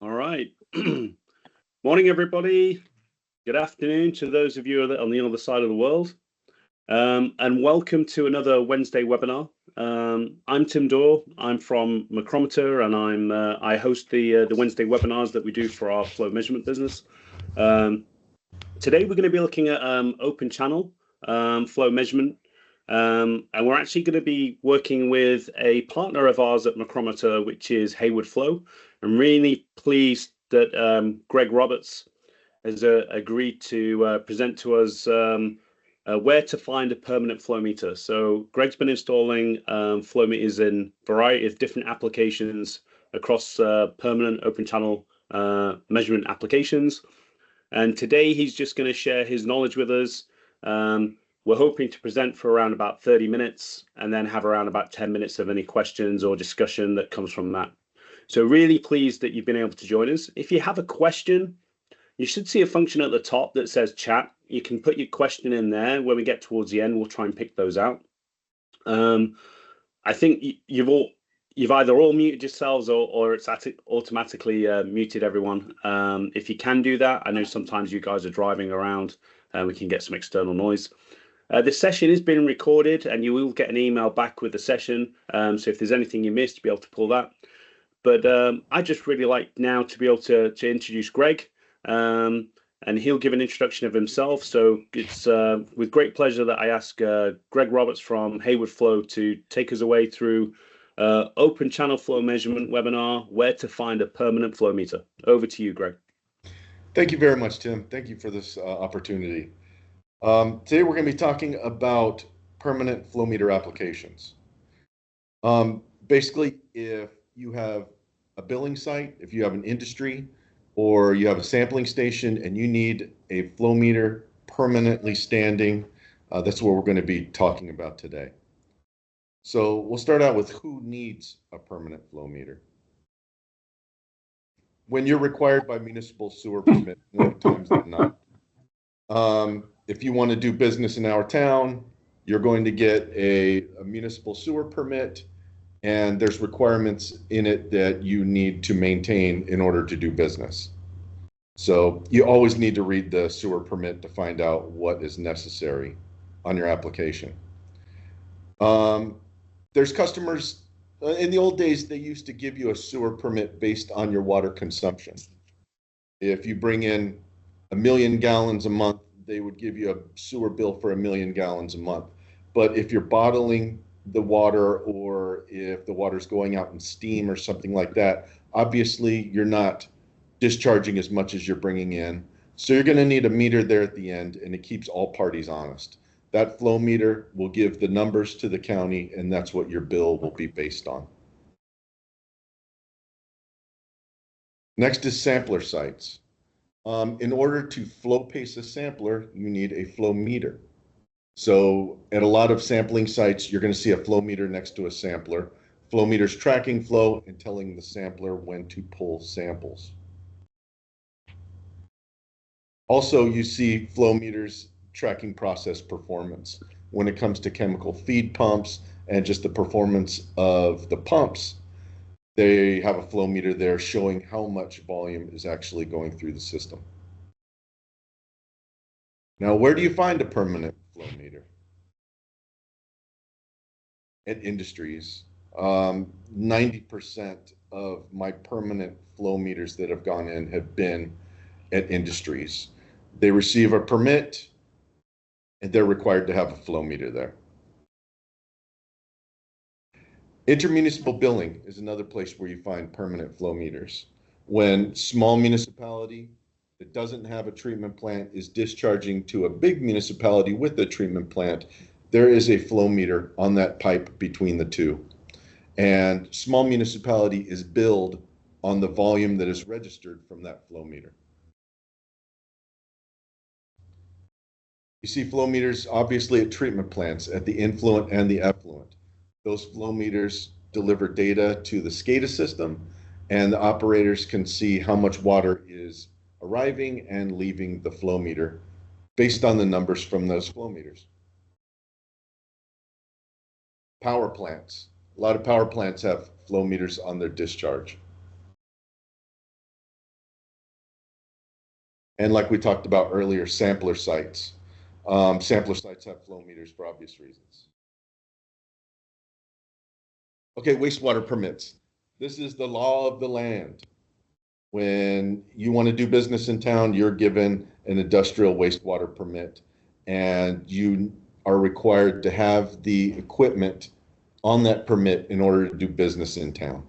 All right. Morning, everybody. Good afternoon to those of you on the other side of the world. And welcome to another Wednesday webinar. I'm Tim Dorr. I'm from McCrometer, and I host the Wednesday webinars that we do for our flow measurement business. Today we're going to be looking at open channel flow measurement. And we're actually going to be working with a partner of ours at McCrometer, which is Heyward Flow. I'm really pleased that Greg Roberts has agreed to present to us where to find a permanent flow meter. So Greg's been installing flow meters in a variety of different applications across permanent open channel measurement applications. And today he's just going to share his knowledge with us. We're hoping to present for around about 30 minutes and then have around about 10 minutes of any questions or discussion that comes from that. So really pleased that you've been able to join us. If you have a question, you should see a function at the top that says chat. You can put your question in there. When we get towards the end, we'll try and pick those out. I think you've either all muted yourselves or it's automatically muted everyone. If you can do that, I know sometimes you guys are driving around and we can get some external noise. This session is being recorded and you will get an email back with the session. So if there's anything you missed, be able to pull that. But I just really like now to be able to introduce Greg, and he'll give an introduction of himself. So it's with great pleasure that I ask Greg Roberts from Heyward Flow to take us away through open channel flow measurement webinar, where to find a permanent flow meter. Over to you, Greg. Thank you very much, Tim. Thank you for this opportunity. Today we're going to be talking about permanent flow meter applications. Basically, if you have a billing site, if you have an industry, or you have a sampling station and you need a flow meter permanently standing, that's what we're going to be talking about today. So we'll start out with who needs a permanent flow meter. When you're required by municipal sewer permit, more times than not. If you want to do business in our town, you're going to get a municipal sewer permit, and there's requirements in it that you need to maintain in order to do business. So you always need to read the sewer permit to find out what is necessary on your application. There's customers, in the old days, they used to give you a sewer permit based on your water consumption. If you bring in 1 million gallons a month, they would give you a sewer bill for 1 million gallons a month. But if you're bottling the water, or if the water's going out in steam or something like that, obviously you're not discharging as much as you're bringing in. So you're going to need a meter there at the end, and it keeps all parties honest. That flow meter will give the numbers to the county, and that's what your bill will be based on. Next is sampler sites. In order to flow pace a sampler, you need a flow meter. So at a lot of sampling sites, you're going to see a flow meter next to a sampler. Flow meter's tracking flow and telling the sampler when to pull samples. Also, you see flow meters tracking process performance. When it comes to chemical feed pumps and just the performance of the pumps, they have a flow meter there showing how much volume is actually going through the system. Now, where do you find a permanent flow meter? At industries. 90% of my permanent flow meters that have gone in have been at industries. They receive a permit and they're required to have a flow meter there. Intermunicipal billing is another place where you find permanent flow meters. When small municipality that doesn't have a treatment plant is discharging to a big municipality with a treatment plant, there is a flow meter on that pipe between the two. And small municipality is billed on the volume that is registered from that flow meter. You see flow meters obviously at treatment plants, at the influent and the effluent. Those flow meters deliver data to the SCADA system, and the operators can see how much water is arriving and leaving the flow meter based on the numbers from those flow meters. Power plants. A lot of power plants have flow meters on their discharge. And like we talked about earlier, sampler sites. Sampler sites have flow meters for obvious reasons. Okay, wastewater permits. This is the law of the land. When you want to do business in town, you're given an industrial wastewater permit, and you are required to have the equipment on that permit in order to do business in town.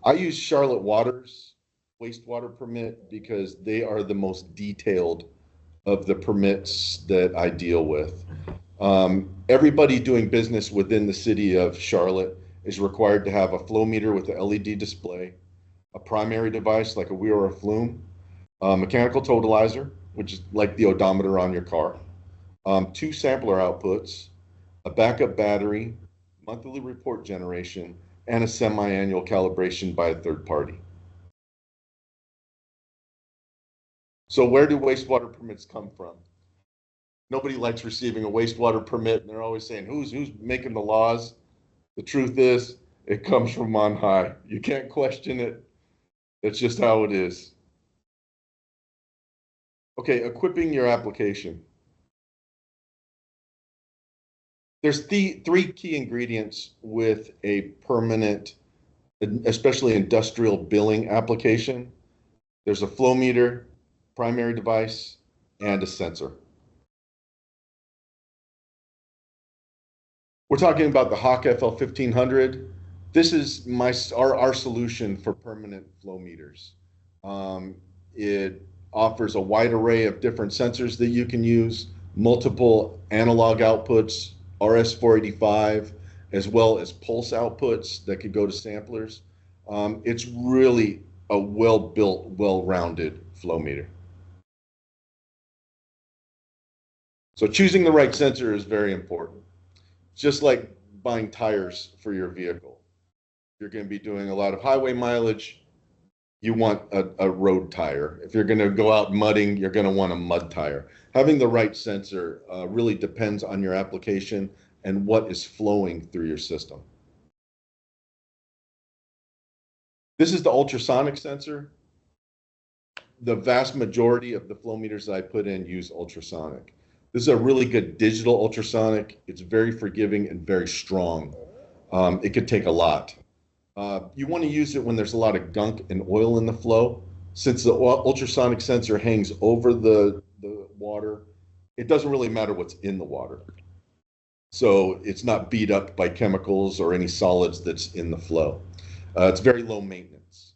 I use Charlotte Water's wastewater permit because they are the most detailed of the permits that I deal with. Everybody doing business within the city of Charlotte is required to have a flow meter with an LED display, a primary device like a wheel or a flume, a mechanical totalizer, which is like the odometer on your car, 2 sampler outputs, a backup battery, monthly report generation, and a semi-annual calibration by a third party. So where do wastewater permits come from? Nobody likes receiving a wastewater permit, and they're always saying, who's making the laws? The truth is, it comes from on high. You can't question it. That's just how it is. Okay, equipping your application. There's 3 key ingredients with a permanent, especially industrial billing application. There's a flow meter, primary device, and a sensor. We're talking about the Hawk FL1500. This is our solution for permanent flow meters. It offers a wide array of different sensors that you can use, multiple analog outputs, RS-485, as well as pulse outputs that could go to samplers. It's really a well-built, well-rounded flow meter. So choosing the right sensor is very important. Just like buying tires for your vehicle. If you're going to be doing a lot of highway mileage, you want a road tire. If you're going to go out mudding, you're going to want a mud tire. Having the right sensor really depends on your application and what is flowing through your system. This is the ultrasonic sensor. The vast majority of the flow meters that I put in use ultrasonic. This is a really good digital ultrasonic. It's very forgiving and very strong. It could take a lot. You want to use it when there's a lot of gunk and oil in the flow. Since the ultrasonic sensor hangs over the water, it doesn't really matter what's in the water. So it's not beat up by chemicals or any solids that's in the flow. It's very low maintenance.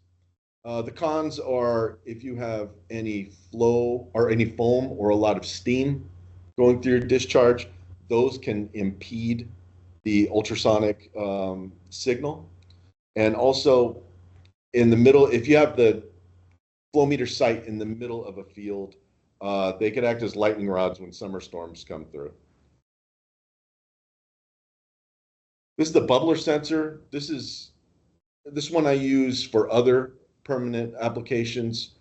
The cons are if you have any flow or any foam or a lot of steam going through your discharge, those can impede the ultrasonic signal. And also in the middle, if you have the flow meter site in the middle of a field, they could act as lightning rods when summer storms come through. This is the bubbler sensor. This one I use for other permanent applications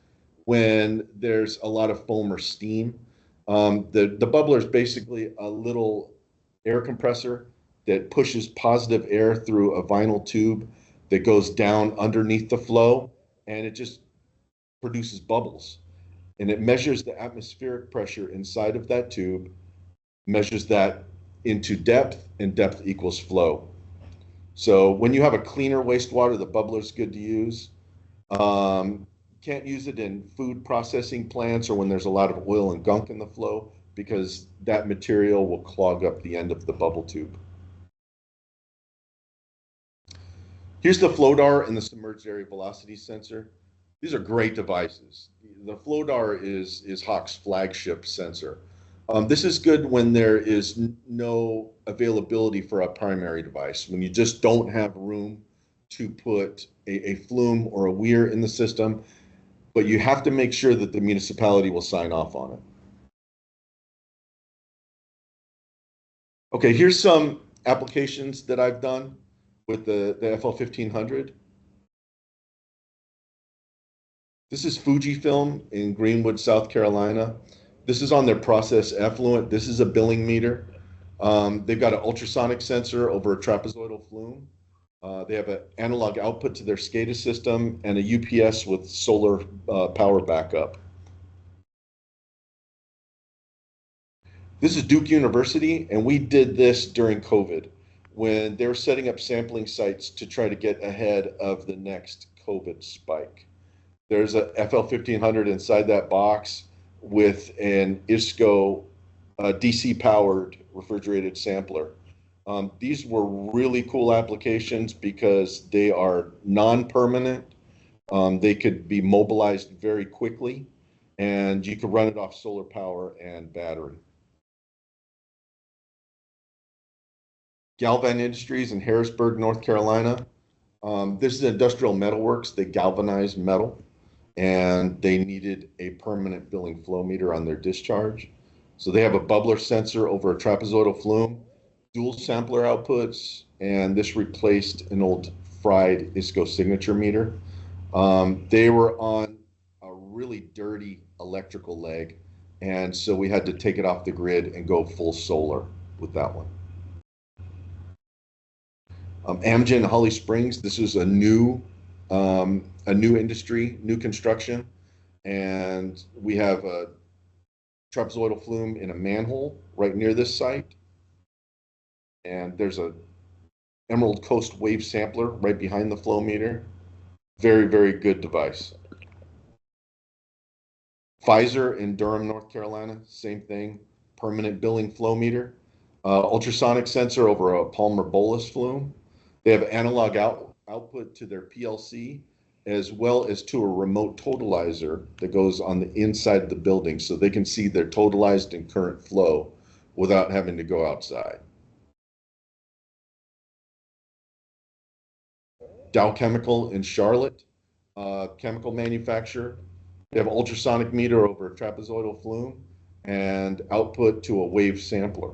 when there's a lot of foam or steam. The bubbler is basically a little air compressor that pushes positive air through a vinyl tube that goes down underneath the flow, and it just produces bubbles. And it measures the atmospheric pressure inside of that tube, measures that into depth, and depth equals flow. So when you have a cleaner wastewater, the bubbler is good to use. Can't use it in food processing plants or when there's a lot of oil and gunk in the flow because that material will clog up the end of the bubble tube. Here's the FlowDAR and the submerged area velocity sensor. These are great devices. The FlowDAR is Hawk's flagship sensor. This is good when there is no availability for a primary device, when you just don't have room to put a flume or a weir in the system, but you have to make sure that the municipality will sign off on it. Okay, here's some applications that I've done with the FL1500. This is Fujifilm in Greenwood, South Carolina. This is on their process effluent. This is a billing meter. They've got an ultrasonic sensor over a trapezoidal flume. They have an analog output to their SCADA system and a UPS with solar power backup. This is Duke University, and we did this during COVID when they were setting up sampling sites to try to get ahead of the next COVID spike. There's a FL1500 inside that box with an ISCO DC powered refrigerated sampler. These were really cool applications because they are non-permanent. They could be mobilized very quickly, and you could run it off solar power and battery. Galvan Industries in Harrisburg, North Carolina. This is Industrial Metalworks. They galvanize metal, and they needed a permanent billing flow meter on their discharge. So they have a bubbler sensor over a trapezoidal flume, dual sampler outputs, and this replaced an old fried ISCO signature meter. They were on a really dirty electrical leg, and so we had to take it off the grid and go full solar with that one. Amgen, Holly Springs, this is a new industry, new construction, and we have a trapezoidal flume in a manhole right near this site, and there's a Emerald Coast wave sampler right behind the flow meter. Very, very good device. Pfizer in Durham, North Carolina, same thing, permanent billing flow meter, ultrasonic sensor over a Palmer bolus flume. They have analog output to their PLC, as well as to a remote totalizer that goes on the inside of the building, so they can see their totalized and current flow without having to go outside. Dow Chemical in Charlotte, chemical manufacturer. They have an ultrasonic meter over a trapezoidal flume and output to a wave sampler.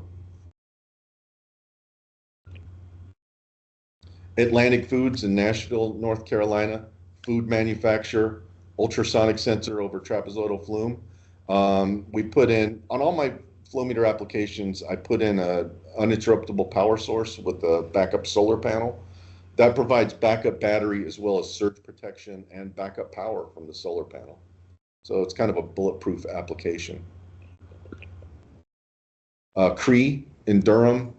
Atlantic Foods in Nashville, North Carolina, food manufacturer, ultrasonic sensor over trapezoidal flume. We put in, on all my flow meter applications, I put in a uninterruptible power source with a backup solar panel. That provides backup battery as well as surge protection and backup power from the solar panel. So it's kind of a bulletproof application. Cree in Durham,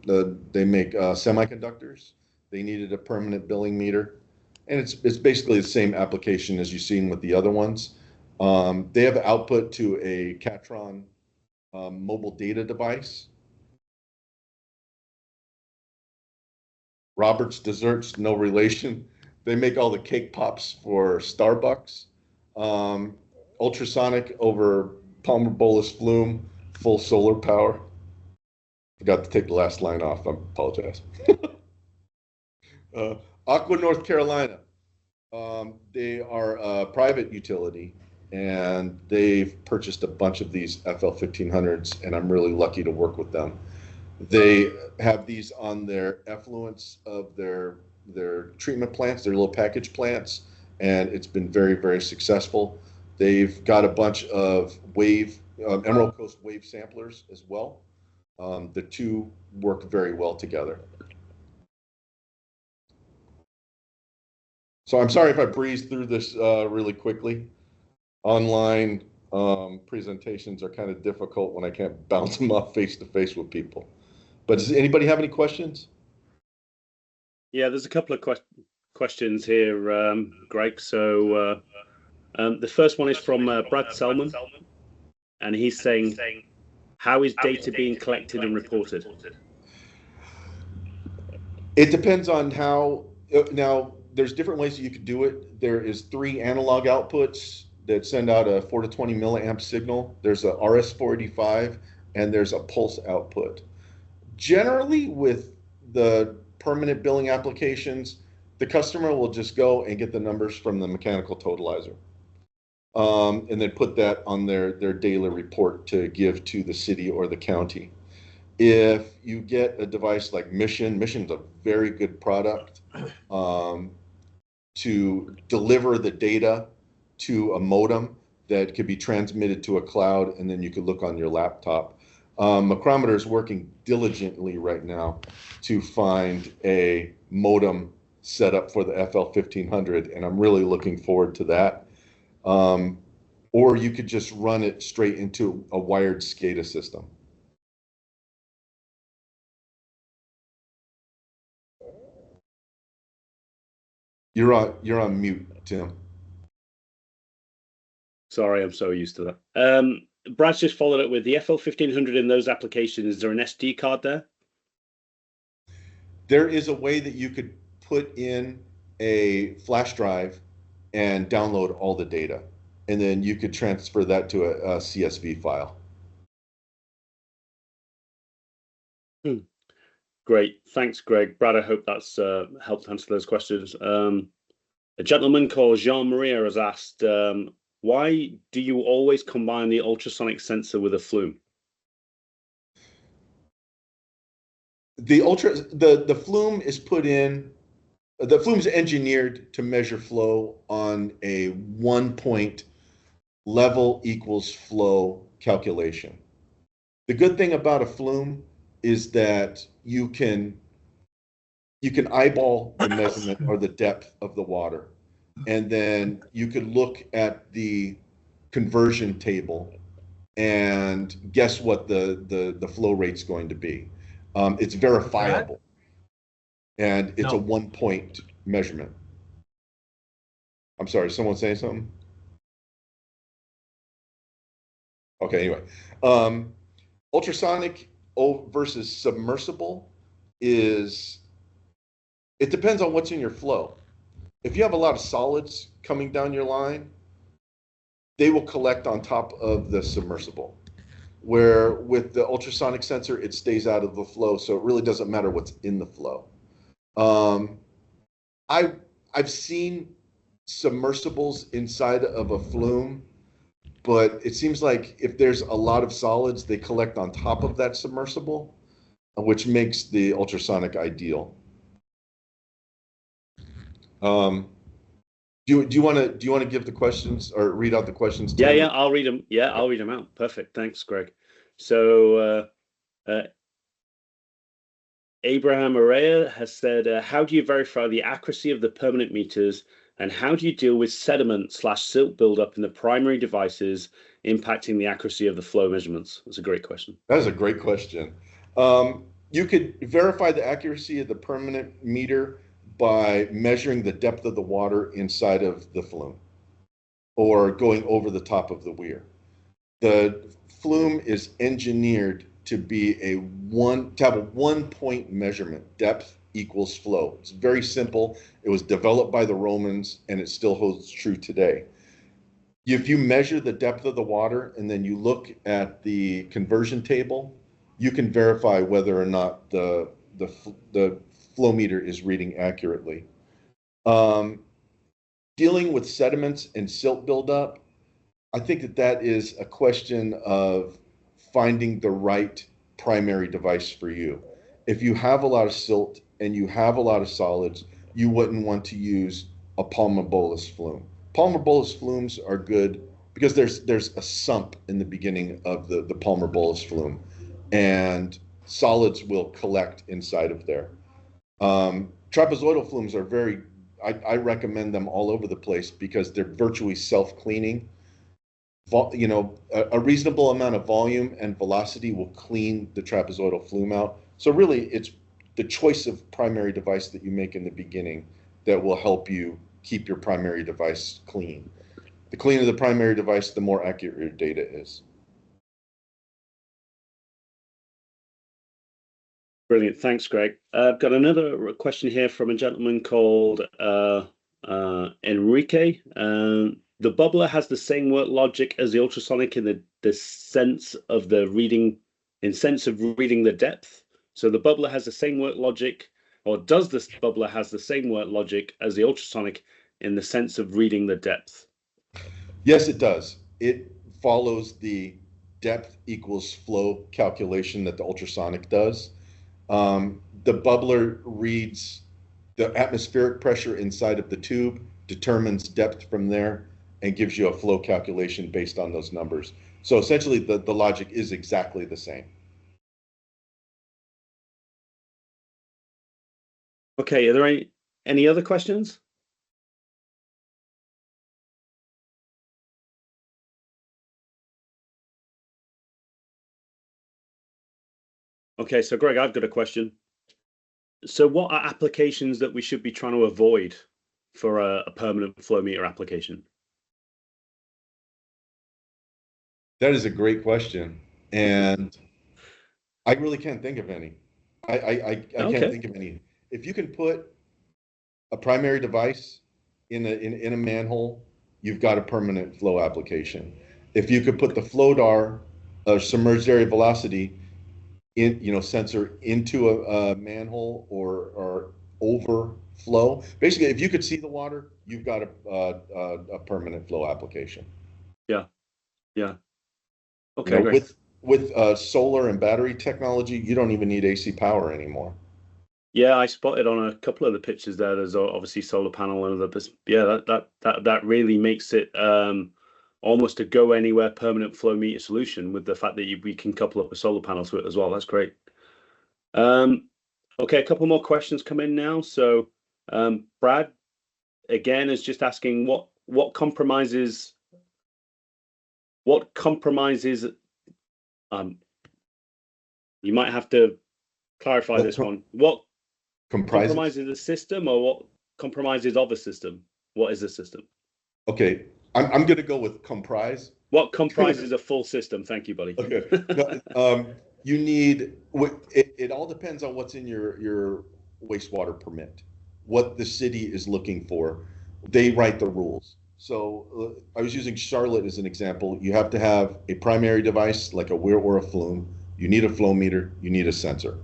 they make semiconductors. They needed a permanent billing meter, and it's basically the same application as you've seen with the other ones. They have output to a Catron mobile data device. Robert's Desserts, no relation. They make all the cake pops for Starbucks. Ultrasonic over Palmer bolus flume, full solar power. Forgot to take the last line off, I apologize. Aqua, North Carolina. They are a private utility, and they've purchased a bunch of these FL1500s, and I'm really lucky to work with them. They have these on their effluents of their treatment plants, their little package plants, and it's been very, very successful. They've got a bunch of Emerald Coast wave samplers as well. The two work very well together. So I'm sorry if I breezed through this really quickly. Online presentations are kind of difficult when I can't bounce them off face to face with people. But does anybody have any questions? Yeah, there's a couple of questions here, Greg. So the first one is from Brad Selman, and he's saying, how is data being collected and reported? It depends on how. Now, there's different ways that you could do it. There is 3 analog outputs that send out a 4 to 20 milliamp signal. There's a RS485, and there's a pulse output. Generally, with the permanent billing applications, the customer will just go and get the numbers from the mechanical totalizer, and then put that on their daily report to give to the city or the county. If you get a device like Mission's a very good product to deliver the data to a modem that could be transmitted to a cloud, and then you could look on your laptop. McCrometer is working diligently right now to find a modem set up for the FL1500, and I'm really looking forward to that. Or you could just run it straight into a wired SCADA system. You're on mute, Tim. Sorry, I'm so used to that. Brad's just followed up with the FL1500 in those applications. Is there an SD card there? There is a way that you could put in a flash drive and download all the data, and then you could transfer that to a CSV file. Great. Thanks, Greg. Brad, I hope that's helped answer those questions. A gentleman called Jean-Marie has asked, why do you always combine the ultrasonic sensor with a flume? The flume is put in, the flume is engineered to measure flow on a 1-point level equals flow calculation. The good thing about a flume is that you can eyeball the measurement or the depth of the water, and then you could look at the conversion table and guess what the flow rate's going to be. It's verifiable, and it's a 1-point measurement. I'm sorry, someone saying something? Okay, anyway, ultrasonic versus submersible it depends on what's in your flow. If you have a lot of solids coming down your line, they will collect on top of the submersible. Where with the ultrasonic sensor, it stays out of the flow, so it really doesn't matter what's in the flow. I've seen submersibles inside of a flume, but it seems like if there's a lot of solids, they collect on top of that submersible, which makes the ultrasonic ideal. Do you want to give the questions or read out the questions? Yeah, I'll read them. Yeah, I'll read them out. Perfect. Thanks, Greg. So Abraham Araya has said, how do you verify the accuracy of the permanent meters, and how do you deal with sediment/silt buildup in the primary devices impacting the accuracy of the flow measurements? That's a great question. That is a great question. You could verify the accuracy of the permanent meter by measuring the depth of the water inside of the flume or going over the top of the weir. The flume is engineered to be to have a 1-point measurement, depth equals flow. It's very simple. It was developed by the Romans, and it still holds true today. If you measure the depth of the water and then you look at the conversion table, you can verify whether or not the flow meter is reading accurately. Dealing with sediments and silt buildup, I think that is a question of finding the right primary device for you. If you have a lot of silt and you have a lot of solids, you wouldn't want to use a Palmer bolus flume. Palmer bolus flumes are good because there's a sump in the beginning of the Palmer bolus flume, and solids will collect inside of there. Trapezoidal flumes are I recommend them all over the place because they're virtually self-cleaning. A reasonable amount of volume and velocity will clean the trapezoidal flume out. So really, it's the choice of primary device that you make in the beginning that will help you keep your primary device clean. The cleaner the primary device, the more accurate your data is. Brilliant. Thanks, Greg. I've got another question here from a gentleman called Enrique. The bubbler has the same work logic as the ultrasonic in the sense of reading the depth. So the bubbler has the same work logic, or does this bubbler has the same work logic as the ultrasonic in the sense of reading the depth? Yes, it does. It follows the depth equals flow calculation that the ultrasonic does. The bubbler reads the atmospheric pressure inside of the tube, determines depth from there, and gives you a flow calculation based on those numbers. So essentially, the logic is exactly the same. Okay, are there Any other questions? Okay, so Greg, I've got a question. So what are applications that we should be trying to avoid for a permanent flow meter application? That is a great question, and I really can't think of any. I can't think of any. If you can put a primary device in a manhole, you've got a permanent flow application. If you could put the FlowDAR, submerged area velocity, sensor into a manhole or overflow. Basically, if you could see the water, you've got a permanent flow application. Yeah. Okay, great. With solar and battery technology, you don't even need AC power anymore. Yeah, I spotted on a couple of the pictures there. There's obviously solar panel and other, but yeah, that really makes it almost a go anywhere permanent flow meter solution with the fact that we can couple up a solar panel to it as well. That's great. Okay, a couple more questions come in now. So Brad again is just asking what compromises you might have to clarify this one. What compromises the system, or what compromises of a system? What is a system? Okay, I'm going to go with comprise. What comprises a full system? Thank you, buddy. Okay. You need it all depends on what's in your wastewater permit, what the city is looking for. They write the rules. So I was using Charlotte as an example. You have to have a primary device like a weir or a flume. You need a flow meter. You need a sensor.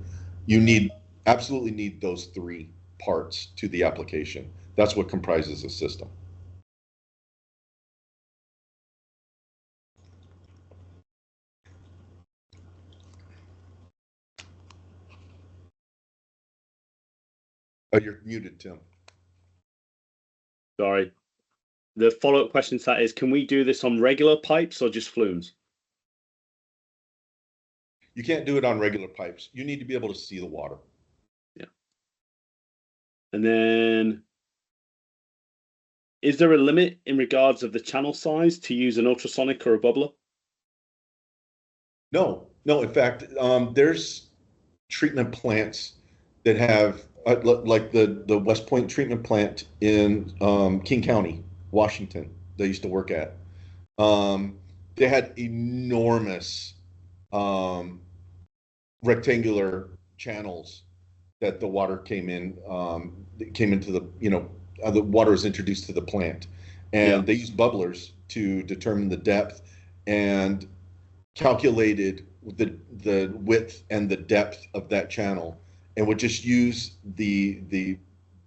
You absolutely need those three parts to the application. That's what comprises a system. Oh, you're muted, Tim. Sorry. The follow-up question to that is, can we do this on regular pipes or just flumes? You can't do it on regular pipes. You need to be able to see the water. Yeah. And then, is there a limit in regards of the channel size to use an ultrasonic or a bubbler? No. In fact, there's treatment plants that have, like the West Point treatment plant in King County, Washington, they used to work at. They had enormous rectangular channels that the water came into the water was introduced to the plant, and they used bubblers to determine the depth and calculated the width and the depth of that channel, and would just use the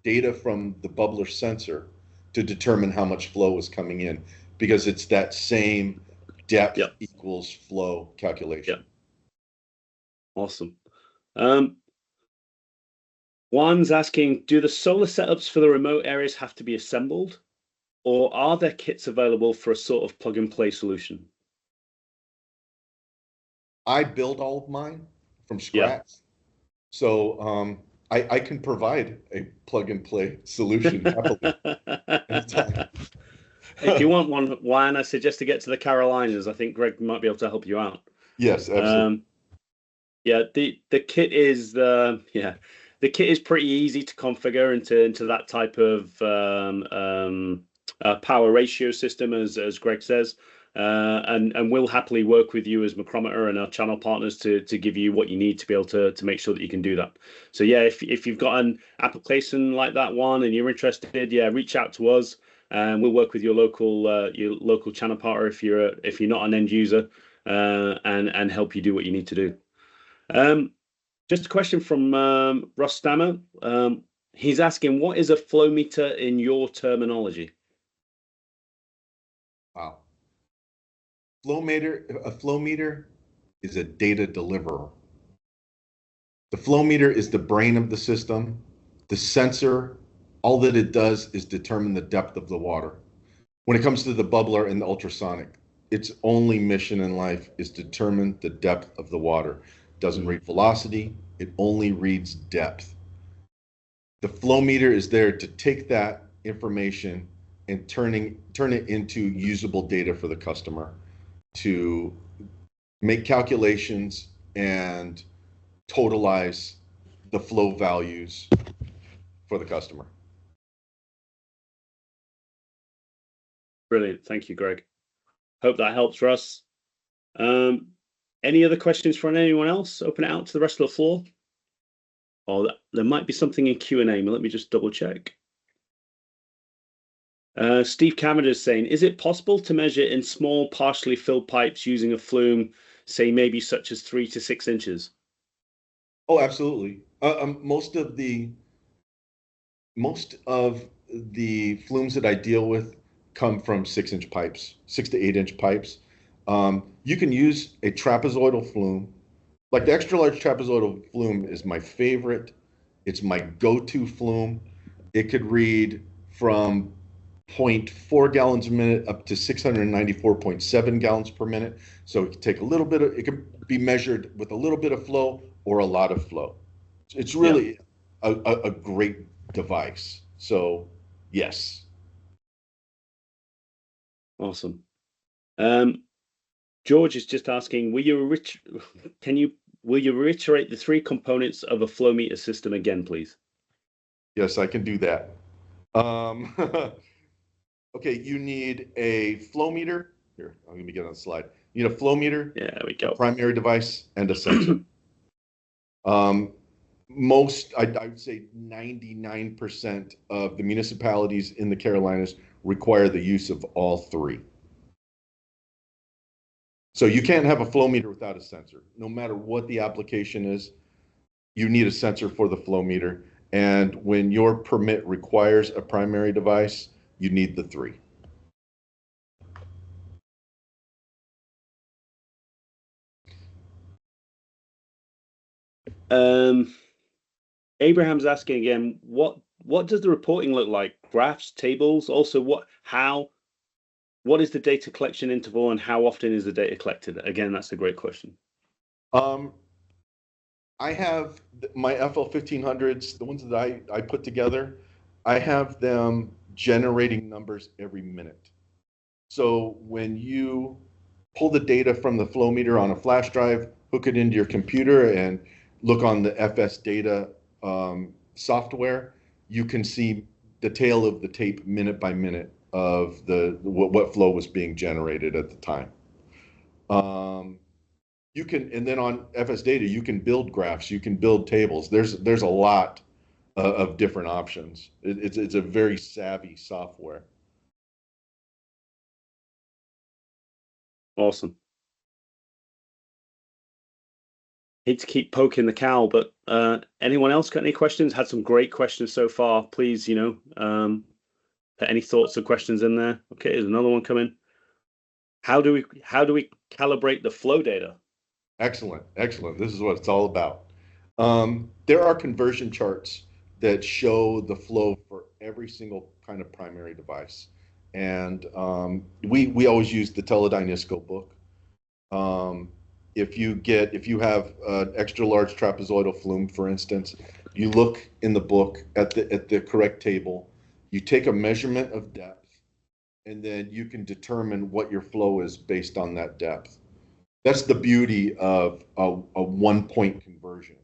data from the bubbler sensor to determine how much flow was coming in, because it's that same depth equals flow calculation. Awesome. Juan's asking, do the solar setups for the remote areas have to be assembled, or are there kits available for a sort of plug and play solution? I build all of mine from scratch. So I can provide a plug and play solution happily. If you want one, Juan, I suggest to get to the Carolinas. I think Greg might be able to help you out. Yes, absolutely. The kit is the kit is pretty easy to configure into that type of power ratio system, as Greg says. And we'll happily work with you as McCrometer and our channel partners to give you what you need to be able to make sure that you can do that. So if you've got an application like that one and you're interested, reach out to us, and we'll work with your local channel partner if you're not an end user, and help you do what you need to do. Just a question from Russ Stammer. He's asking, what is a flow meter in your terminology? Wow. A flow meter is a data deliverer. The flow meter is the brain of the system. The sensor, all that it does is determine the depth of the water. When it comes to the bubbler and the ultrasonic, its only mission in life is determine the depth of the water. It doesn't read velocity, it only reads depth. The flow meter is there to take that information and turn it into usable data for the customer to make calculations and totalize the flow values for the customer. Brilliant. Thank you, Greg. Hope that helps for us. Any other questions from anyone else? Open it out to the rest of the floor. Oh, there might be something in Q&A, but let me just double check. Steve Cameron is saying, is it possible to measure in small, partially filled pipes using a flume, say maybe such as 3 to 6 inches? Oh, absolutely. Most of the flumes that I deal with come from 6-inch pipes, 6 to 8-inch pipes. You can use a trapezoidal flume. Like the extra large trapezoidal flume is my favorite. It's my go-to flume. It could read from 0.4 gallons a minute up to 694.7 gallons per minute. So it can take a little bit of, it can be measured with a little bit of flow or a lot of flow. It's really a great device. So yes. Awesome. George is just asking, will you reiterate the 3 components of a flow meter system again, please? Yes, I can do that. Okay, you need a flow meter. Here, I'm going to get on the slide. You need a flow meter. Yeah, there we go. A primary device and a sensor. I would say 99% of the municipalities in the Carolinas require the use of all 3. So you can't have a flow meter without a sensor. No matter what the application is, you need a sensor for the flow meter. And when your permit requires a primary device, you need the 3. Abraham's asking again, what does the reporting look like? Graphs, tables? Also, what is the data collection interval and how often is the data collected? Again, that's a great question. I have my FL1500s, the ones that I put together, I have them generating numbers every minute. So when you pull the data from the flow meter on a flash drive, hook it into your computer and look on the FS data software, you can see the tail of the tape minute by minute of what flow was being generated at the time. You can, and then on FS data, you can build graphs, you can build tables. There's a lot of different options. It's a very savvy software. Awesome. Hate to keep poking the cow, but anyone else got any questions? Had some great questions so far. Please, put any thoughts or questions in there. Okay, there's another one coming. How do we calibrate the flow data? Excellent. This is what it's all about. There are conversion charts that show the flow for every single kind of primary device. And we always use the Teledyne ISCO book. If you have an extra large trapezoidal flume, for instance, you look in the book at the correct table, you take a measurement of depth, and then you can determine what your flow is based on that depth. That's the beauty of a 1-point conversion.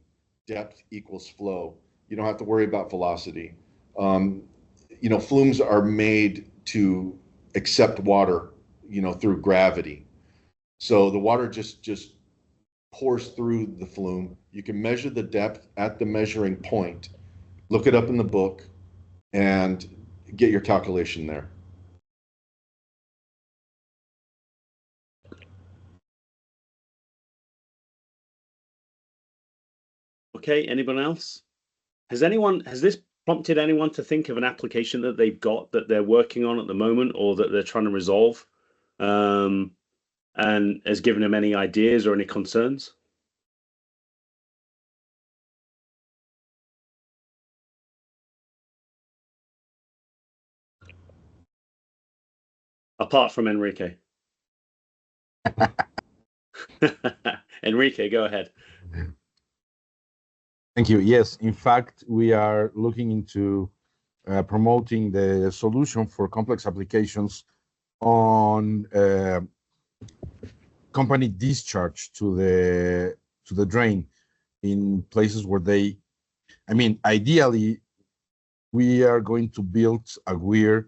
Depth equals flow. You don't have to worry about velocity. Flumes are made to accept water, through gravity. So the water just pours through the flume. You can measure the depth at the measuring point, look it up in the book, and get your calculation there. Okay, anyone else? Has this prompted anyone to think of an application that they've got that they're working on at the moment or that they're trying to resolve? And has given them any ideas or any concerns? Apart from Enrique. Enrique, go ahead. Thank you. Yes, in fact, we are looking into promoting the solution for complex applications on company discharge to the drain in places where they, I mean, ideally, we are going to build a weir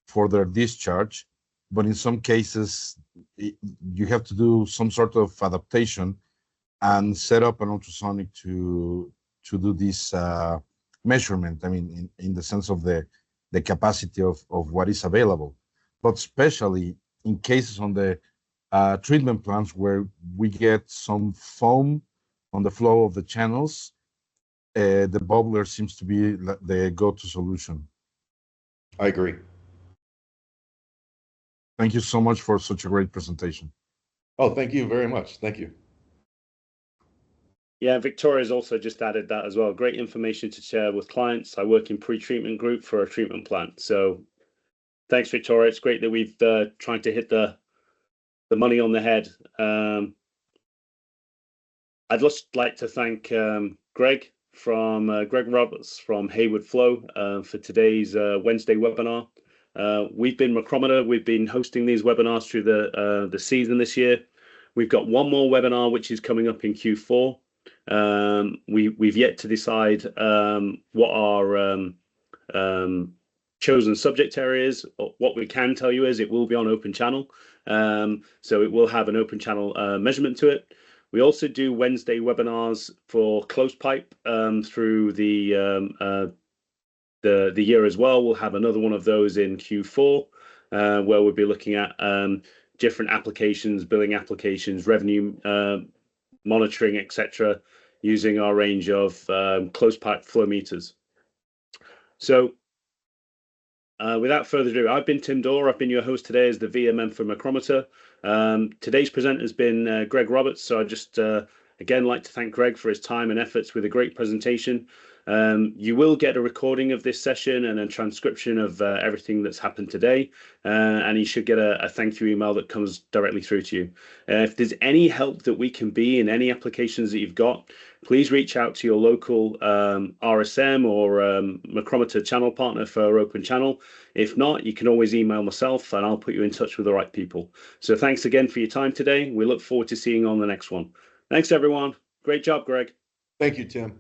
for their discharge, but in some cases, you have to do some sort of adaptation and set up an ultrasonic to do this measurement. I mean, in the sense of the capacity of what is available, but especially in cases on the treatment plants where we get some foam on the flow of the channels, the bubbler seems to be the go-to solution. I agree. Thank you so much for such a great presentation. Oh, thank you very much. Thank you. Yeah, Victoria's also just added that as well. Great information to share with clients. I work in pre-treatment group for a treatment plant. So thanks, Victoria. It's great that we've tried to hit the money on the head. I'd just like to thank Greg Roberts from Heyward Flow for today's Wednesday webinar. We've been McCrometer. We've been hosting these webinars through the season this year. We've got one more webinar which is coming up in Q4. We've yet to decide what our chosen subject area is. What we can tell you is it will be on open channel, so it will have an open channel measurement to it. We also do Wednesday webinars for closed pipe through the year as well. We'll have another one of those in Q4 where we'll be looking at different applications, billing applications, revenue monitoring, etc., using our range of closed pipe flow meters. So without further ado, I've been Tim Dorr. I've been your host today as the VMM for McCrometer. Today's presenter has been Greg Roberts. So I just again like to thank Greg for his time and efforts with a great presentation. You will get a recording of this session and a transcription of everything that's happened today, and you should get a thank you email that comes directly through to you. If there's any help that we can be in any applications that you've got, please reach out to your local RSM or McCrometer channel partner for open channel. If not, you can always email myself and I'll put you in touch with the right people. So thanks again for your time today. We look forward to seeing you on the next one. Thanks, everyone. Great job, Greg. Thank you, Tim.